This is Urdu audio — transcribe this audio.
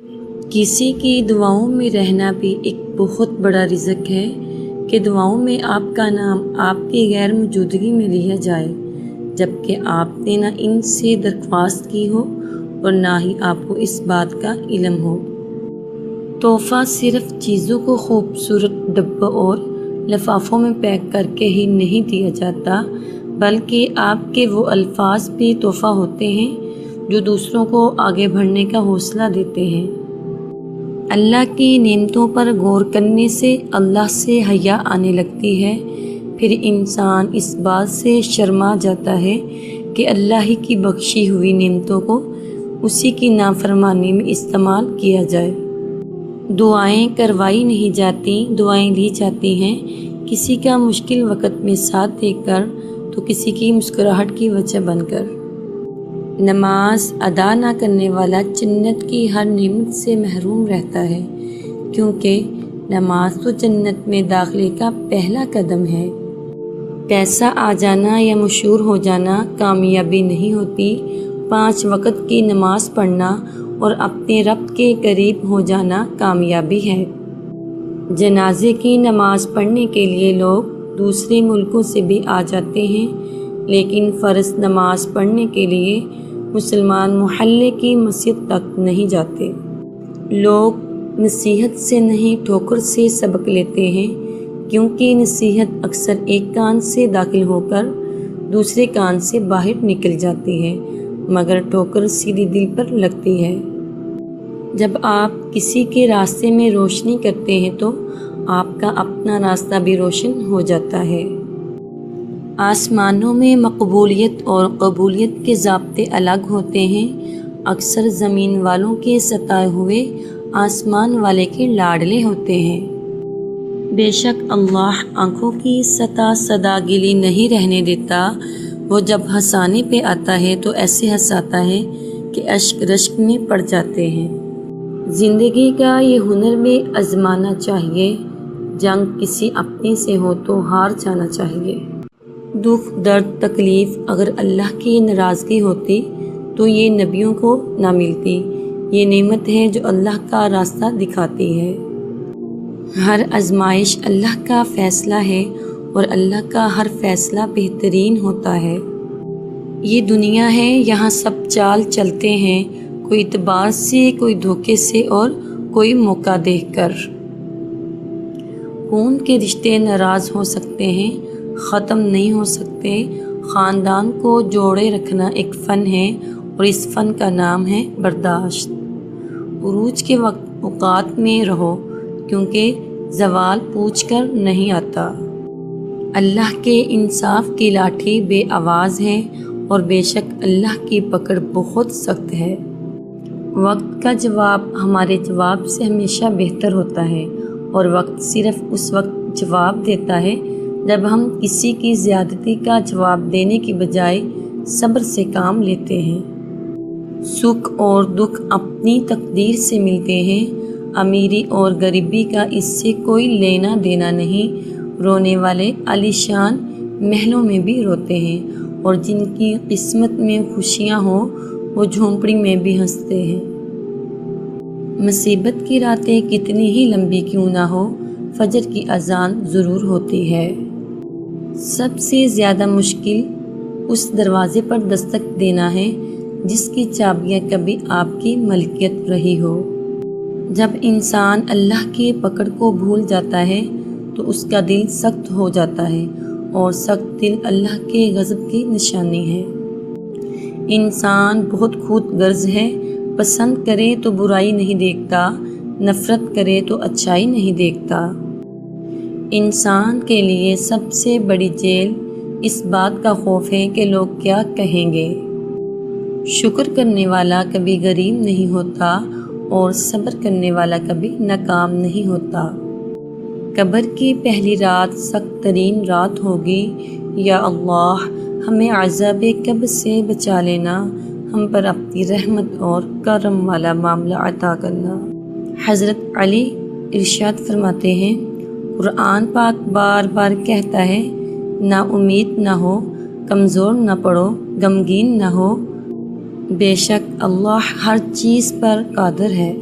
کسی کی دعاؤں میں رہنا بھی ایک بہت بڑا رزق ہے کہ دعاؤں میں آپ کا نام آپ کی غیر موجودگی میں لیا جائے، جبکہ آپ نے نہ ان سے درخواست کی ہو اور نہ ہی آپ کو اس بات کا علم ہو۔ تحفہ صرف چیزوں کو خوبصورت ڈبوں اور لفافوں میں پیک کر کے ہی نہیں دیا جاتا، بلکہ آپ کے وہ الفاظ بھی تحفہ ہوتے ہیں جو دوسروں کو آگے بڑھنے کا حوصلہ دیتے ہیں۔ اللہ کی نعمتوں پر غور کرنے سے اللہ سے حیا آنے لگتی ہے، پھر انسان اس بات سے شرما جاتا ہے کہ اللہ ہی کی بخشی ہوئی نعمتوں کو اسی کی نافرمانی میں استعمال کیا جائے۔ دعائیں کروائی نہیں جاتی، دعائیں لی جاتی ہیں، کسی کا مشکل وقت میں ساتھ دے کر تو کسی کی مسکراہٹ کی وجہ بن کر۔ نماز ادا نہ کرنے والا جنت کی ہر نعمت سے محروم رہتا ہے، کیونکہ نماز تو جنت میں داخلے کا پہلا قدم ہے۔ پیسہ آ جانا یا مشہور ہو جانا کامیابی نہیں ہوتی، 5 وقت کی نماز پڑھنا اور اپنے رب کے قریب ہو جانا کامیابی ہے۔ جنازے کی نماز پڑھنے کے لیے لوگ دوسرے ملکوں سے بھی آ جاتے ہیں، لیکن فرض نماز پڑھنے کے لیے مسلمان محلے کی مسجد تک نہیں جاتے۔ لوگ نصیحت سے نہیں ٹھوکر سے سبق لیتے ہیں، کیونکہ نصیحت اکثر ایک کان سے داخل ہو کر دوسرے کان سے باہر نکل جاتی ہے، مگر ٹھوکر سیدھی دل پر لگتی ہے۔ جب آپ کسی کے راستے میں روشنی کرتے ہیں تو آپ کا اپنا راستہ بھی روشن ہو جاتا ہے۔ آسمانوں میں مقبولیت اور قبولیت کے ضابطے الگ ہوتے ہیں، اکثر زمین والوں کے ستائے ہوئے آسمان والے کے لاڈلے ہوتے ہیں۔ بے شک اللہ آنکھوں کی سطح سدا گلی نہیں رہنے دیتا، وہ جب ہنسانے پہ آتا ہے تو ایسے ہنساتا ہے کہ اشک رشک میں پڑ جاتے ہیں۔ زندگی کا یہ ہنر میں آزمانا چاہیے، جنگ کسی اپنے سے ہو تو ہار جانا چاہیے۔ دکھ درد تکلیف اگر اللہ کی ناراضگی ہوتی تو یہ نبیوں کو نہ ملتی، یہ نعمت ہے جو اللہ کا راستہ دکھاتی ہے۔ ہر آزمائش اللہ کا فیصلہ ہے اور اللہ کا ہر فیصلہ بہترین ہوتا ہے۔ یہ دنیا ہے، یہاں سب چال چلتے ہیں، کوئی اعتبار سے، کوئی دھوکے سے اور کوئی موقع دیکھ کر۔ خون کے رشتے ناراض ہو سکتے ہیں، ختم نہیں ہو سکتے۔ خاندان کو جوڑے رکھنا ایک فن ہے اور اس فن کا نام ہے برداشت۔ عروج کے وقت اوقات میں رہو، کیونکہ زوال پوچھ کر نہیں آتا۔ اللہ کے انصاف کی لاٹھی بے آواز ہے اور بے شک اللہ کی پکڑ بہت سخت ہے۔ وقت کا جواب ہمارے جواب سے ہمیشہ بہتر ہوتا ہے، اور وقت صرف اس وقت جواب دیتا ہے جب ہم کسی کی زیادتی کا جواب دینے کی بجائے صبر سے کام لیتے ہیں۔ سکھ اور دکھ اپنی تقدیر سے ملتے ہیں، امیری اور غریبی کا اس سے کوئی لینا دینا نہیں۔ رونے والے عالیشان محلوں میں بھی روتے ہیں، اور جن کی قسمت میں خوشیاں ہوں وہ جھونپڑی میں بھی ہنستے ہیں۔ مصیبت کی راتیں کتنی ہی لمبی کیوں نہ ہو، فجر کی اذان ضرور ہوتی ہے۔ سب سے زیادہ مشکل اس دروازے پر دستک دینا ہے جس کی چابیاں کبھی آپ کی ملکیت رہی ہو۔ جب انسان اللہ کی پکڑ کو بھول جاتا ہے تو اس کا دل سخت ہو جاتا ہے، اور سخت دل اللہ کے غضب کی نشانی ہے۔ انسان بہت خود غرض ہے، پسند کرے تو برائی نہیں دیکھتا، نفرت کرے تو اچھائی نہیں دیکھتا۔ انسان کے لیے سب سے بڑی جیل اس بات کا خوف ہے کہ لوگ کیا کہیں گے۔ شکر کرنے والا کبھی غریب نہیں ہوتا، اور صبر کرنے والا کبھی ناکام نہیں ہوتا۔ قبر کی پہلی رات سخت ترین رات ہوگی۔ یا اللہ، ہمیں عذاب قبر سے بچا لینا، ہم پر اپنی رحمت اور کرم والا معاملہ عطا کرنا۔ حضرت علی ارشاد فرماتے ہیں، قرآن پاک بار بار کہتا ہے، نا امید نہ ہو، کمزور نہ پڑو، غمگین نہ ہو، بے شک اللہ ہر چیز پر قادر ہے۔